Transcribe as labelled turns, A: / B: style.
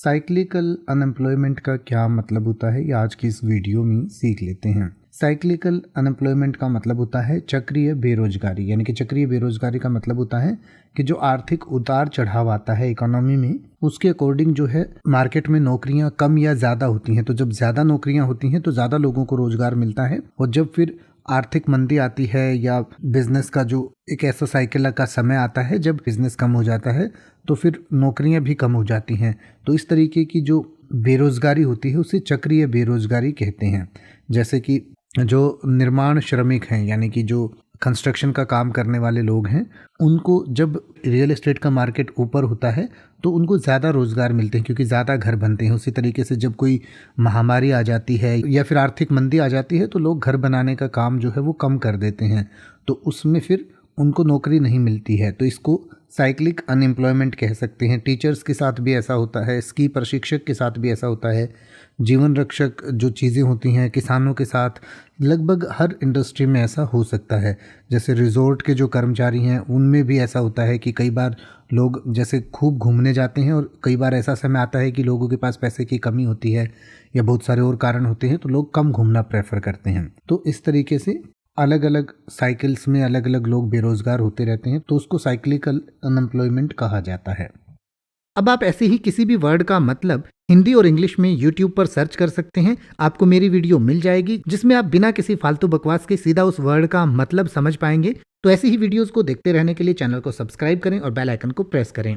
A: Cyclical unemployment का क्या मतलब होता है, ये आज की इस वीडियो में सीख लेते हैं। साइक्लिकल अनएम्प्लॉयमेंट का मतलब होता है चक्रीय बेरोजगारी। यानी कि चक्रीय बेरोजगारी का मतलब होता है कि जो आर्थिक उतार चढ़ाव आता है इकोनॉमी में, उसके अकॉर्डिंग जो है मार्केट में नौकरियां कम या ज़्यादा होती हैं। तो जब ज़्यादा नौकरियां होती हैं तो ज़्यादा लोगों को रोजगार मिलता है, और जब फिर आर्थिक मंदी आती है या बिजनेस का जो एक ऐसा साइकिल का समय आता है जब बिजनेस कम हो जाता है, तो फिर नौकरियां भी कम हो जाती हैं। तो इस तरीके की जो बेरोजगारी होती है उसे चक्रीय बेरोजगारी कहते हैं। जैसे कि जो निर्माण श्रमिक हैं, यानी कि जो कंस्ट्रक्शन का काम करने वाले लोग हैं, उनको जब रियल एस्टेट का मार्केट ऊपर होता है तो उनको ज़्यादा रोज़गार मिलते हैं, क्योंकि ज़्यादा घर बनते हैं। उसी तरीके से जब कोई महामारी आ जाती है या फिर आर्थिक मंदी आ जाती है तो लोग घर बनाने का काम जो है वो कम कर देते हैं, तो उसमें फिर उनको नौकरी नहीं मिलती है। तो इसको साइक्लिक अनएम्प्लॉयमेंट कह सकते हैं। टीचर्स के साथ भी ऐसा होता है, स्की प्रशिक्षक के साथ भी ऐसा होता है, जीवन रक्षक जो चीज़ें होती हैं किसानों के साथ, लगभग हर इंडस्ट्री में ऐसा हो सकता है। जैसे रिजॉर्ट के जो कर्मचारी हैं उनमें भी ऐसा होता है कि कई बार लोग जैसे खूब घूमने जाते हैं, और कई बार ऐसा समय आता है कि लोगों के पास पैसे की कमी होती है या बहुत सारे और कारण होते हैं, तो लोग कम घूमना प्रेफर करते हैं। तो इस तरीके से अलग अलग साइकिल्स में अलग अलग लोग बेरोजगार होते रहते हैं, तो उसको साइक्लिकल अनएम्प्लॉयमेंट कहा जाता है।
B: अब आप ऐसे ही किसी भी वर्ड का मतलब हिंदी और इंग्लिश में YouTube पर सर्च कर सकते हैं। आपको मेरी वीडियो मिल जाएगी जिसमें आप बिना किसी फालतू बकवास के सीधा उस वर्ड का मतलब समझ पाएंगे। तो ऐसी ही वीडियोस को देखते रहने के लिए चैनल को सब्सक्राइब करें और बेल आइकन को प्रेस करें।